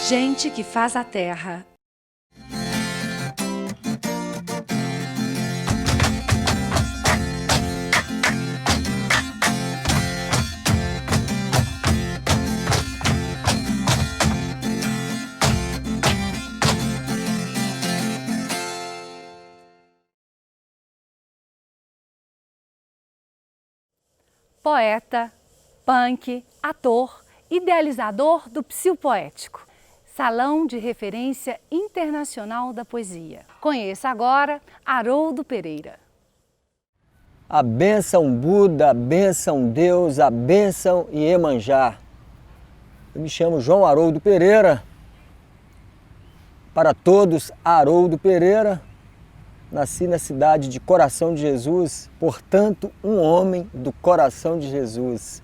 Gente que faz a terra. Poeta, punk, ator, idealizador do psicopoético. Salão de Referência Internacional da Poesia. Conheça agora Haroldo Pereira. A bênção Buda, a bênção Deus, a bênção Iemanjá. Eu me chamo João Haroldo Pereira. Para todos, Haroldo Pereira. Nasci na cidade de Coração de Jesus, portanto, um homem do coração de Jesus.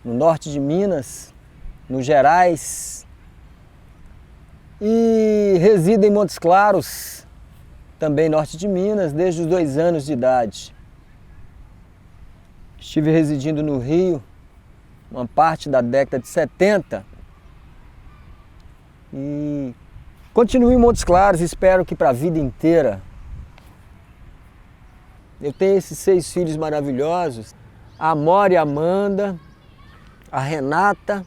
No norte de Minas, no Gerais. E resido em Montes Claros, também norte de Minas, desde os 2 anos de idade. Estive residindo no Rio, uma parte da década de 70. E continuo em Montes Claros, espero que para a vida inteira. Eu tenho esses 6 filhos maravilhosos, a Amora e a Amanda, a Renata,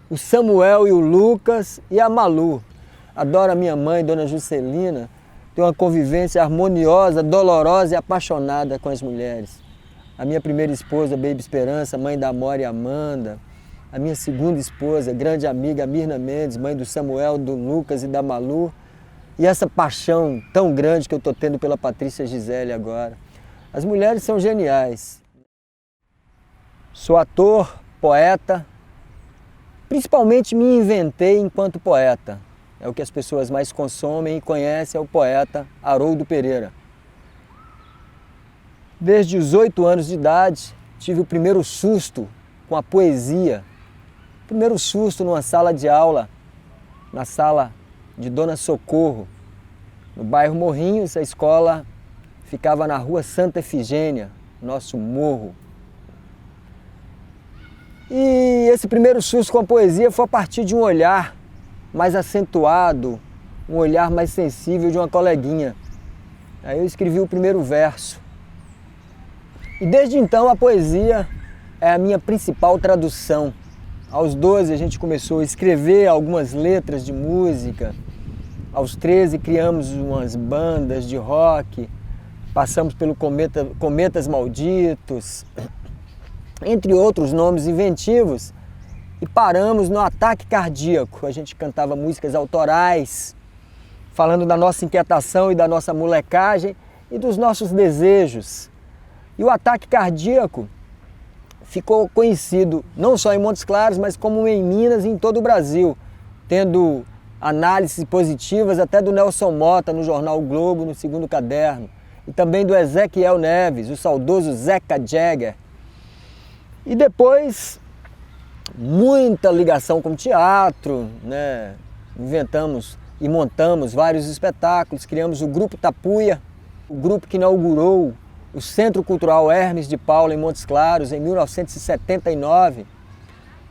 o Samuel e o Lucas e a Malu. Adoro a minha mãe, Dona Juscelina, tenho uma convivência harmoniosa, dolorosa e apaixonada com as mulheres. A minha primeira esposa, Baby Esperança, mãe da Amora e Amanda. A minha segunda esposa, grande amiga, Mirna Mendes, mãe do Samuel, do Lucas e da Malu. E essa paixão tão grande que eu estou tendo pela Patrícia Gisele agora. As mulheres são geniais. Sou ator, poeta, principalmente me inventei enquanto poeta. É o que as pessoas mais consomem e conhecem, é o poeta Haroldo Pereira. Desde os 8 anos de idade, tive o primeiro susto com a poesia. Primeiro susto numa sala de aula, na sala de Dona Socorro, no bairro Morrinhos. A escola ficava na rua Santa Efigênia, nosso morro. E esse primeiro susto com a poesia foi a partir de um olhar mais acentuado, um olhar mais sensível de uma coleguinha. Aí eu escrevi o primeiro verso. E desde então a poesia é a minha principal tradução. Aos 12 a gente começou a escrever algumas letras de música. Aos 13 criamos umas bandas de rock. Passamos pelo Cometas Malditos, entre outros nomes inventivos. E paramos no Ataque Cardíaco. A gente cantava músicas autorais, falando da nossa inquietação e da nossa molecagem e dos nossos desejos. E o Ataque Cardíaco ficou conhecido não só em Montes Claros, mas como em Minas e em todo o Brasil, tendo análises positivas até do Nelson Mota no jornal o Globo, no segundo caderno, e também do Ezequiel Neves, o saudoso Zeca Jagger. E depois, muita ligação com o teatro, né? Inventamos e montamos vários espetáculos, criamos o Grupo Tapuia, o grupo que inaugurou o Centro Cultural Hermes de Paula, em Montes Claros, em 1979,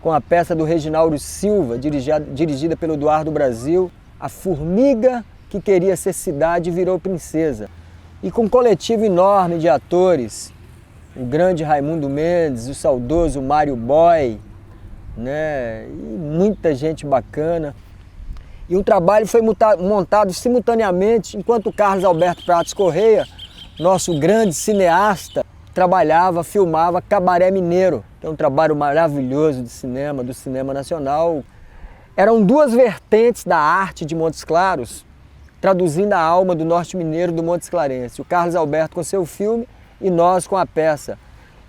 com a peça do Reginaldo Silva, dirigida pelo Eduardo Brasil, A Formiga que Queria Ser Cidade Virou Princesa. E com um coletivo enorme de atores, o grande Raimundo Mendes, o saudoso Mário Boy, né? E muita gente bacana. E o trabalho foi montado simultaneamente enquanto o Carlos Alberto Prates Correia, nosso grande cineasta, trabalhava, filmava Cabaré Mineiro, que é um trabalho maravilhoso de cinema, do cinema nacional. Eram 2 vertentes da arte de Montes Claros, traduzindo a alma do norte mineiro do Montes Clarense. O Carlos Alberto com seu filme e nós com a peça.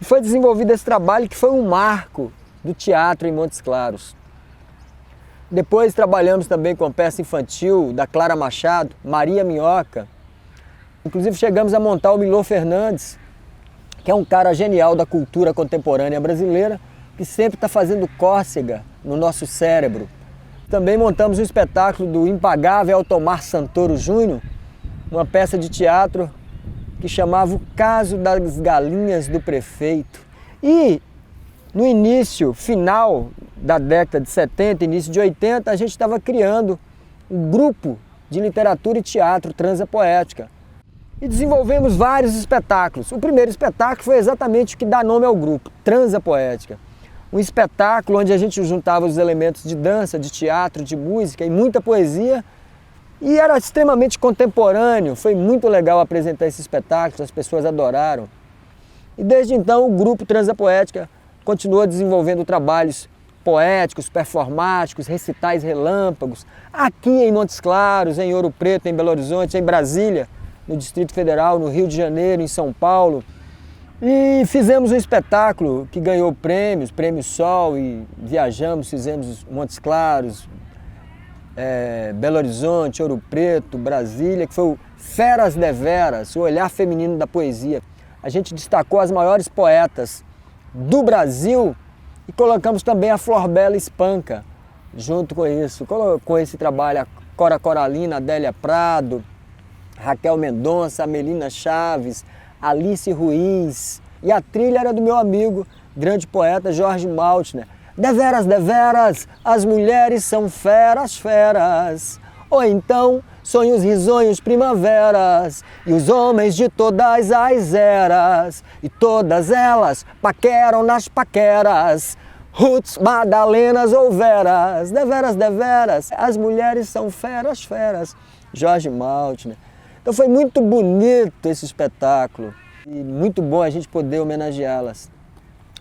E foi desenvolvido esse trabalho que foi um marco do teatro em Montes Claros. Depois trabalhamos também com a peça infantil da Clara Machado, Maria Minhoca. Inclusive chegamos a montar o Milor Fernandes, que é um cara genial da cultura contemporânea brasileira, que sempre está fazendo cócega no nosso cérebro. Também montamos um espetáculo do impagável Altomar Santoro Júnior, uma peça de teatro que chamava O Caso das Galinhas do Prefeito. E no início, final da década de 70, início de 80, a gente estava criando um grupo de literatura e teatro Transa Poética. E desenvolvemos vários espetáculos. O primeiro espetáculo foi exatamente o que dá nome ao grupo, Transa Poética. Um espetáculo onde a gente juntava os elementos de dança, de teatro, de música e muita poesia. E era extremamente contemporâneo, foi muito legal apresentar esse espetáculo, as pessoas adoraram. E desde então o grupo Transa Poética continuou desenvolvendo trabalhos poéticos, performáticos, recitais relâmpagos, aqui em Montes Claros, em Ouro Preto, em Belo Horizonte, em Brasília, no Distrito Federal, no Rio de Janeiro, em São Paulo. E fizemos um espetáculo que ganhou prêmios, Prêmio Sol, e viajamos, fizemos Montes Claros, Belo Horizonte, Ouro Preto, Brasília, que foi o Feras Deveras, o olhar feminino da poesia. A gente destacou as maiores poetas do Brasil e colocamos também a Flor Bela Espanca junto com isso, com esse trabalho, a Cora Coralina, Adélia Prado, Raquel Mendonça, Melina Chaves, Alice Ruiz, e a trilha era do meu amigo, grande poeta Jorge Maltner. Deveras, deveras, as mulheres são feras, feras. Ou então, sonhos risonhos primaveras, e os homens de todas as eras, e todas elas paqueram nas paqueras, Ruths, Madalenas ou Veras. Deveras, deveras, as mulheres são feras, feras. Jorge Maltner. Então foi muito bonito esse espetáculo, e muito bom a gente poder homenageá-las,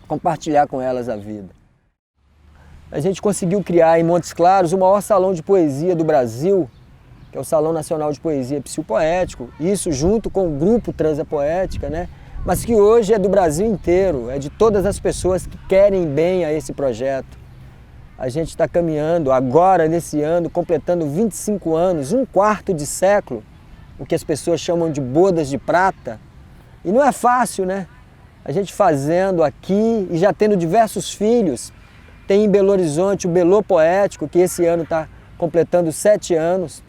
compartilhar com elas a vida. A gente conseguiu criar em Montes Claros o maior salão de poesia do Brasil, que é o Salão Nacional de Poesia Psicopoético, isso junto com o grupo Transa Poética, né? Mas que hoje é do Brasil inteiro, é de todas as pessoas que querem bem a esse projeto. A gente está caminhando agora, nesse ano, completando 25 anos, um quarto de século, o que as pessoas chamam de bodas de prata. E não é fácil, né? A gente fazendo aqui e já tendo diversos filhos. Tem em Belo Horizonte o Belô Poético, que esse ano está completando 7 anos,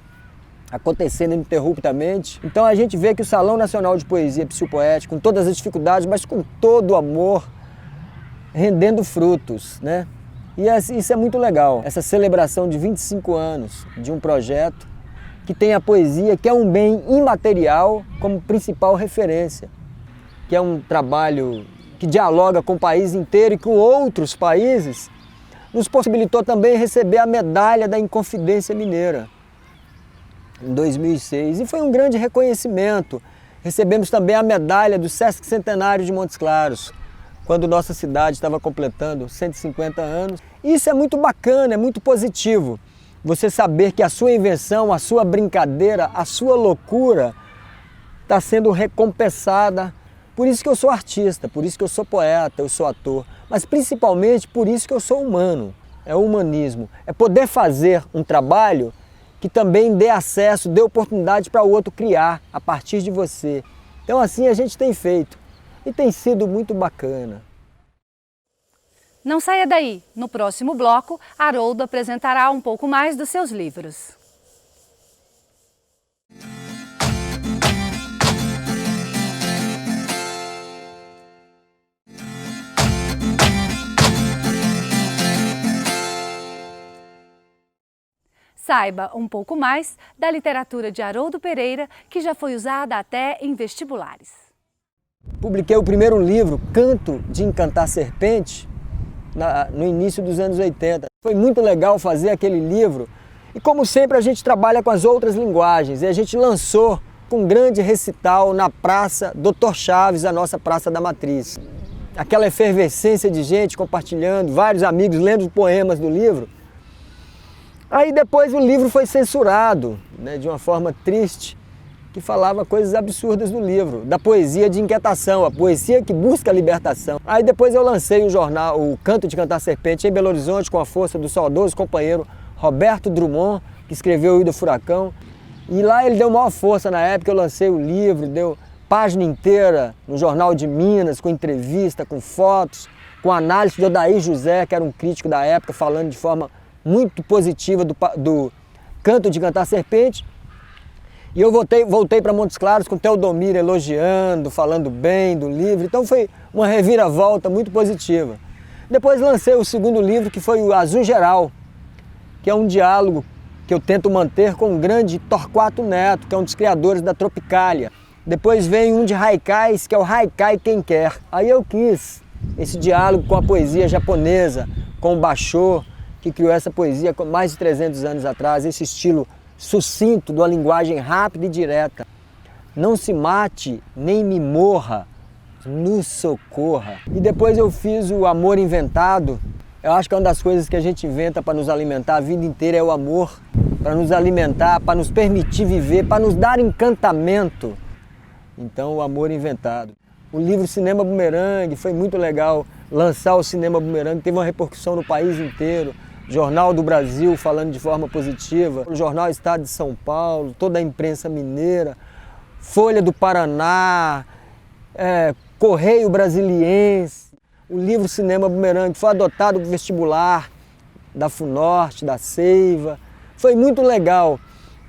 acontecendo ininterruptamente. Então a gente vê que o Salão Nacional de Poesia Psicopoética, com todas as dificuldades, mas com todo o amor, rendendo frutos, né? E isso é muito legal, essa celebração de 25 anos de um projeto que tem a poesia, que é um bem imaterial, como principal referência, que é um trabalho que dialoga com o país inteiro e com outros países, nos possibilitou também receber a medalha da Inconfidência Mineira, em 2006, e foi um grande reconhecimento. Recebemos também a medalha do Sesc Centenário de Montes Claros, quando nossa cidade estava completando 150 anos. Isso é muito bacana, é muito positivo, você saber que a sua invenção, a sua brincadeira, a sua loucura está sendo recompensada. Por isso que eu sou artista, por isso que eu sou poeta, eu sou ator, mas principalmente por isso que eu sou humano. É o humanismo, é poder fazer um trabalho que também dê acesso, dê oportunidade para o outro criar a partir de você. Então assim a gente tem feito e tem sido muito bacana. Não saia daí, no próximo bloco, Haroldo apresentará um pouco mais dos seus livros. Saiba um pouco mais da literatura de Haroldo Pereira, que já foi usada até em vestibulares. Publiquei o primeiro livro, Canto de Encantar Serpente, no início dos anos 80. Foi muito legal fazer aquele livro e, como sempre, a gente trabalha com as outras linguagens e a gente lançou com um grande recital na Praça Dr. Chaves, a nossa Praça da Matriz. Aquela efervescência de gente compartilhando, vários amigos lendo os poemas do livro. Aí depois o livro foi censurado, né, de uma forma triste, que falava coisas absurdas do livro, da poesia de inquietação, a poesia que busca a libertação. Aí depois eu lancei o jornal, o Canto de Cantar Serpente, em Belo Horizonte, com a força do saudoso companheiro Roberto Drummond, que escreveu O Ida Furacão. E lá ele deu maior força na época, eu lancei o livro, deu página inteira no Jornal de Minas, com entrevista, com fotos, com análise de Odair José, que era um crítico da época, falando de forma muito positiva do Canto de Cantar Serpente. E eu voltei para Montes Claros com Teodomiro elogiando, falando bem do livro. Então foi uma reviravolta muito positiva. Depois lancei o segundo livro, que foi o Azul Geral, que é um diálogo que eu tento manter com o grande Torquato Neto, que é um dos criadores da Tropicália. Depois vem um de haikais, que é o Haikai Quem Quer. Aí eu quis esse diálogo com a poesia japonesa, com o Basho, que criou essa poesia com mais de 300 anos atrás, esse estilo sucinto, de uma linguagem rápida e direta. Não se mate, nem me morra, nos socorra. E depois eu fiz o Amor Inventado. Eu acho que é uma das coisas que a gente inventa para nos alimentar a vida inteira é o amor, para nos alimentar, para nos permitir viver, para nos dar encantamento. Então, o Amor Inventado. O livro Cinema Bumerangue, foi muito legal lançar o Cinema Bumerangue, teve uma repercussão no país inteiro. Jornal do Brasil falando de forma positiva, o Jornal Estado de São Paulo, toda a imprensa mineira, Folha do Paraná, Correio Brasiliense. O livro Cinema Bumerangue foi adotado para o vestibular da FUNORTE, da Seiva. Foi muito legal.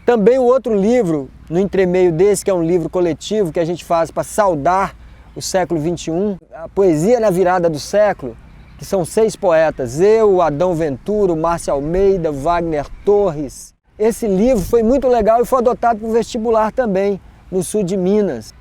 Também o outro livro, no entremeio desse, que é um livro coletivo que a gente faz para saudar o século XXI, a poesia na virada do século, que são 6 poetas, eu, Adão Ventura, o Márcio Almeida, Wagner Torres. Esse livro foi muito legal e foi adotado para o vestibular também, no sul de Minas.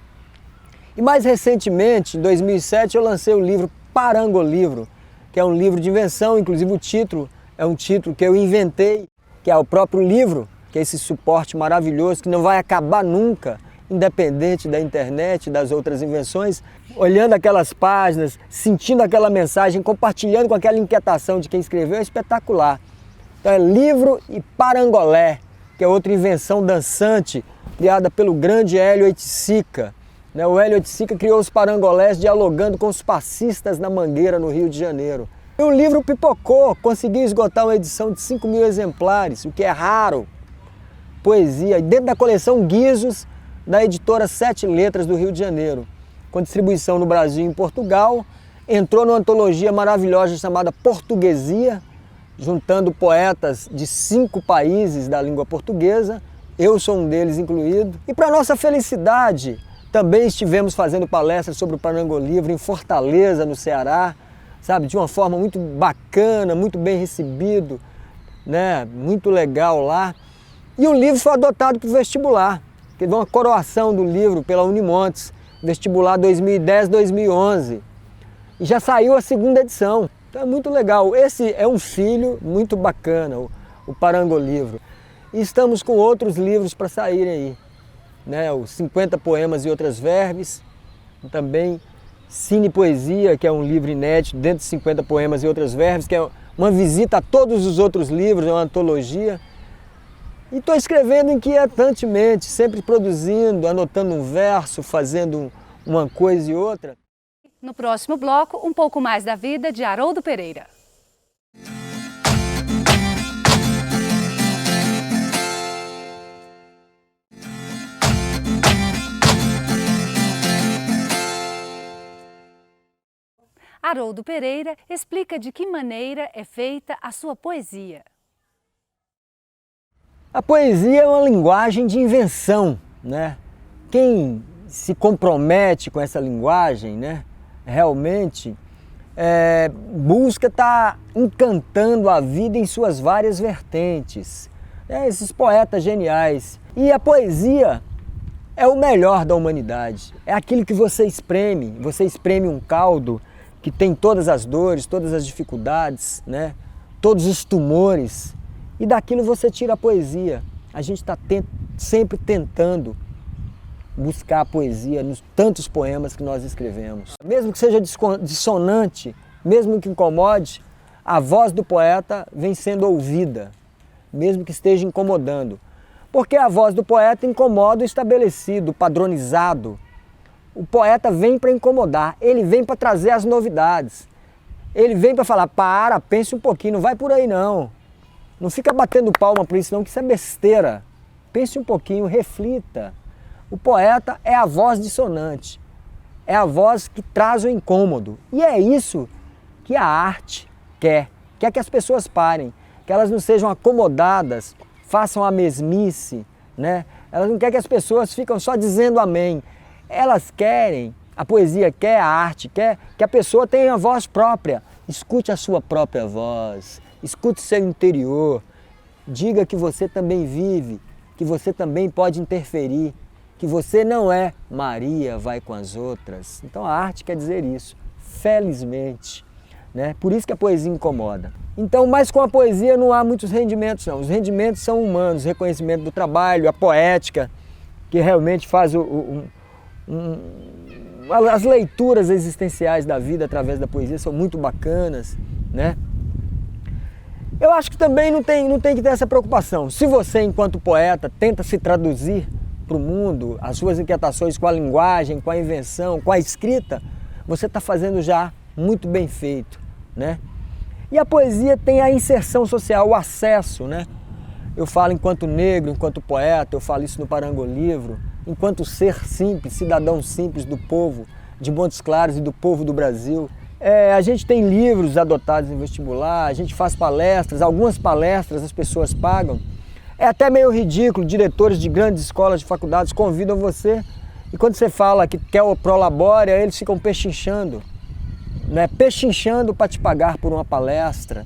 E mais recentemente, em 2007, eu lancei o livro Parangolivro, que é um livro de invenção, inclusive o título é um título que eu inventei, que é o próprio livro, que é esse suporte maravilhoso que não vai acabar nunca, independente da internet, das outras invenções, olhando aquelas páginas, sentindo aquela mensagem, compartilhando com aquela inquietação de quem escreveu, é espetacular. Então é Livro e Parangolé, que é outra invenção dançante, criada pelo grande Hélio Oiticica. O Hélio Oiticica criou os parangolés dialogando com os passistas na Mangueira, no Rio de Janeiro. E o livro pipocou, conseguiu esgotar uma edição de 5.000 exemplares, o que é raro. Poesia, dentro da coleção Guizos, da editora 7 Letras do Rio de Janeiro, com distribuição no Brasil e em Portugal, entrou numa antologia maravilhosa chamada Portuguesia, juntando poetas de 5 países da língua portuguesa, eu sou um deles incluído. E para nossa felicidade, também estivemos fazendo palestras sobre o Parangolivro em Fortaleza, no Ceará, sabe, de uma forma muito bacana, muito bem recebido, muito legal lá. E o livro foi adotado para o vestibular. Teve uma coroação do livro pela Unimontes, vestibular 2010-2011. E já saiu a 2ª edição. Então é muito legal. Esse é um filho muito bacana, o Parangolivro. E estamos com outros livros para saírem aí. Os 50 Poemas e Outras Verbes, também Cine Poesia, que é um livro inédito dentro de 50 Poemas e Outras Verbes, que é uma visita a todos os outros livros, é uma antologia. E estou escrevendo inquietantemente, sempre produzindo, anotando um verso, fazendo uma coisa e outra. No próximo bloco, um pouco mais da vida de Haroldo Pereira. Haroldo Pereira explica de que maneira é feita a sua poesia. A poesia é uma linguagem de invenção, Quem se compromete com essa linguagem, realmente busca estar encantando a vida em suas várias vertentes. Esses poetas geniais. E a poesia é o melhor da humanidade. É aquilo que você espreme um caldo que tem todas as dores, todas as dificuldades, todos os tumores. E daquilo você tira a poesia. A gente está sempre tentando buscar a poesia nos tantos poemas que nós escrevemos. Mesmo que seja dissonante, mesmo que incomode, a voz do poeta vem sendo ouvida, mesmo que esteja incomodando. Porque a voz do poeta incomoda o estabelecido, o padronizado. O poeta vem para incomodar, ele vem para trazer as novidades. Ele vem para falar, pense um pouquinho, não vai por aí não. Não fica batendo palma por isso não, que isso é besteira. Pense um pouquinho, reflita. O poeta é a voz dissonante, é a voz que traz o incômodo. E é isso que a arte quer. Quer que as pessoas parem, que elas não sejam acomodadas, façam a mesmice, Elas não querem que as pessoas fiquem só dizendo amém. Elas querem, a poesia quer, a arte quer que a pessoa tenha voz própria, Escute a sua própria voz, escute seu interior, diga que você também vive, que você também pode interferir, que você não é Maria vai com as outras. Então a arte quer dizer isso, felizmente, né? Por isso que a poesia incomoda. Então, mas com a poesia não há muitos rendimentos não, os rendimentos são humanos, reconhecimento do trabalho, a poética, que realmente faz as leituras existenciais da vida através da poesia são muito bacanas, né? Eu acho que também não tem que ter essa preocupação. Se você, enquanto poeta, tenta se traduzir para o mundo, as suas inquietações com a linguagem, com a invenção, com a escrita, você está fazendo já muito bem feito, né? E a poesia tem a inserção social, o acesso, né? Eu falo enquanto negro, enquanto poeta, eu falo isso no Parangolivro, enquanto ser simples, cidadão simples do povo de Montes Claros e do povo do Brasil. A gente tem livros adotados em vestibular, a gente faz palestras, algumas palestras as pessoas pagam. É até meio ridículo, diretores de grandes escolas de faculdades convidam você e quando você fala que quer o Prolabore, eles ficam pechinchando, né? Pechinchando para te pagar por uma palestra.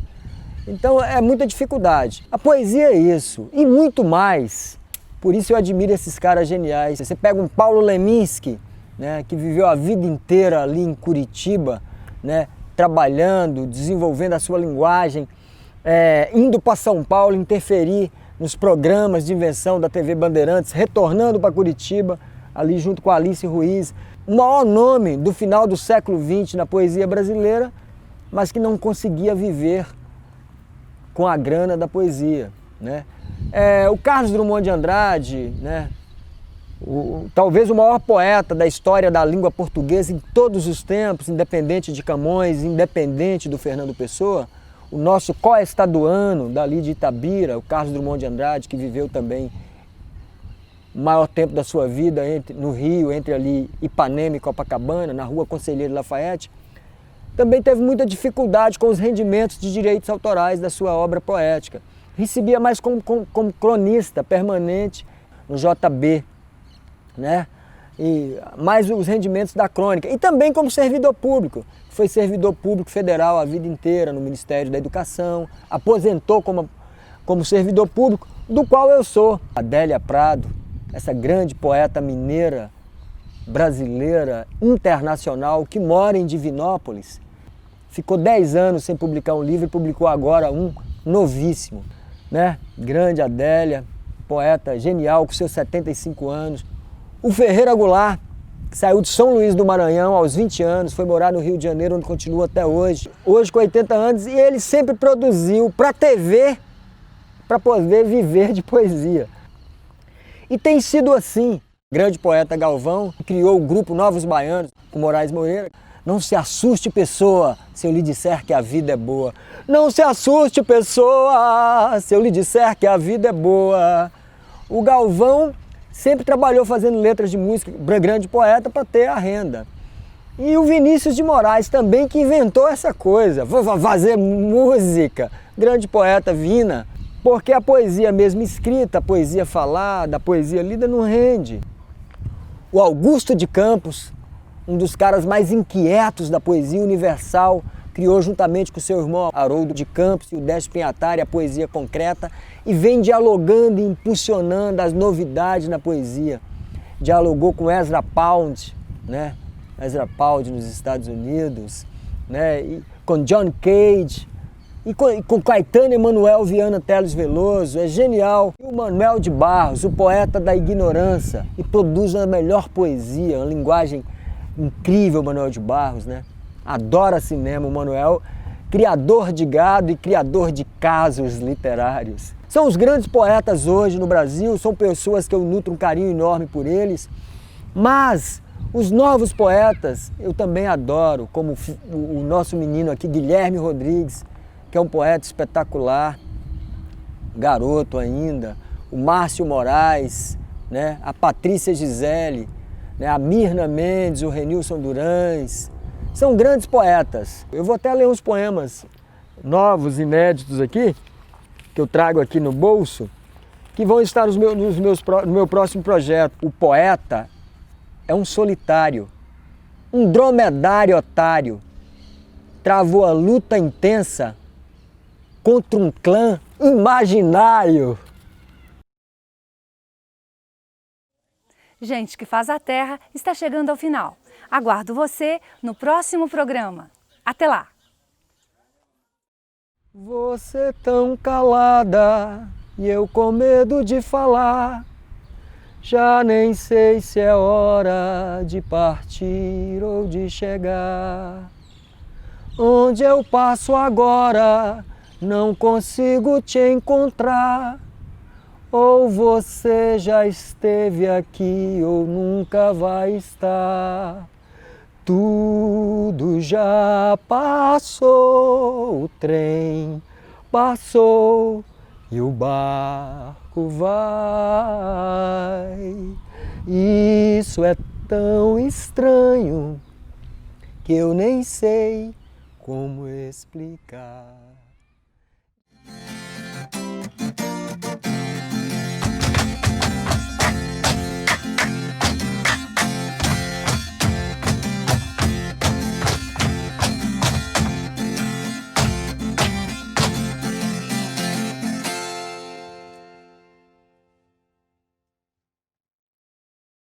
Então é muita dificuldade. A poesia é isso e muito mais. Por isso eu admiro esses caras geniais. Você pega um Paulo Leminski, né, que viveu a vida inteira ali em Curitiba, né, trabalhando, desenvolvendo a sua linguagem, indo para São Paulo interferir nos programas de invenção da TV Bandeirantes, retornando para Curitiba, ali junto com Alice Ruiz, o maior nome do final do século XX na poesia brasileira, mas que não conseguia viver com a grana da poesia, né? O Carlos Drummond de Andrade, né? Talvez o maior poeta da história da língua portuguesa em todos os tempos, independente de Camões, independente do Fernando Pessoa, o nosso coestaduano dali de Itabira, o Carlos Drummond de Andrade, que viveu também o maior tempo da sua vida no Rio, entre ali Ipanema e Copacabana, na rua Conselheiro Lafayette, também teve muita dificuldade com os rendimentos de direitos autorais da sua obra poética. Recebia mais como cronista permanente no JB, né? E mais os rendimentos da crônica. E também como servidor público. Foi servidor público federal a vida inteira no Ministério da Educação, aposentou como servidor público, do qual eu sou. Adélia Prado, essa grande poeta mineira, brasileira, internacional, que mora em Divinópolis, ficou 10 anos sem publicar um livro e publicou agora um novíssimo, né? Grande Adélia, poeta genial com seus 75 anos. O Ferreira Goulart, que saiu de São Luís do Maranhão aos 20 anos, foi morar no Rio de Janeiro, onde continua até hoje. Hoje com 80 anos, e ele sempre produziu para a TV, para poder viver de poesia. E tem sido assim. O grande poeta Galvão criou o grupo Novos Baianos, com Moraes Moreira. Não se assuste, pessoa, se eu lhe disser que a vida é boa. Não se assuste, pessoa, se eu lhe disser que a vida é boa. O Galvão sempre trabalhou fazendo letras de música, grande poeta, para ter a renda. E o Vinícius de Moraes também, que inventou essa coisa, fazer música, grande poeta Vina, porque a poesia mesmo escrita, a poesia falada, a poesia lida não rende. O Augusto de Campos, um dos caras mais inquietos da poesia universal, criou juntamente com seu irmão Haroldo de Campos e o Décio Pinhatari a poesia concreta e vem dialogando e impulsionando as novidades na poesia. Dialogou com Ezra Pound, né? Ezra Pound nos Estados Unidos, né? E com John Cage e com Caetano Emanuel Viana Teles Veloso, é genial. E o Manuel de Barros, o poeta da ignorância, e produz a melhor poesia, uma linguagem incrível, Manuel de Barros, né? Adora cinema, o Manuel, criador de gado e criador de casos literários. São os grandes poetas hoje no Brasil, são pessoas que eu nutro um carinho enorme por eles, mas os novos poetas eu também adoro, como o nosso menino aqui, Guilherme Rodrigues, que é um poeta espetacular, garoto ainda, o Márcio Moraes, né? A Patrícia Gisele, né? A Mirna Mendes, o Renilson Durães, são grandes poetas. Eu vou até ler uns poemas novos, inéditos aqui, que eu trago aqui no bolso, que vão estar no meu próximo projeto. O poeta é um solitário, um dromedário otário, travou a luta intensa contra um clã imaginário. Gente que faz a Terra está chegando ao final. Aguardo você no próximo programa. Até lá! Você tão calada e eu com medo de falar. Já nem sei se é hora de partir ou de chegar. Onde eu passo agora, não consigo te encontrar. Ou você já esteve aqui ou nunca vai estar. Tudo já passou, o trem passou e o barco vai. Isso é tão estranho que eu nem sei como explicar.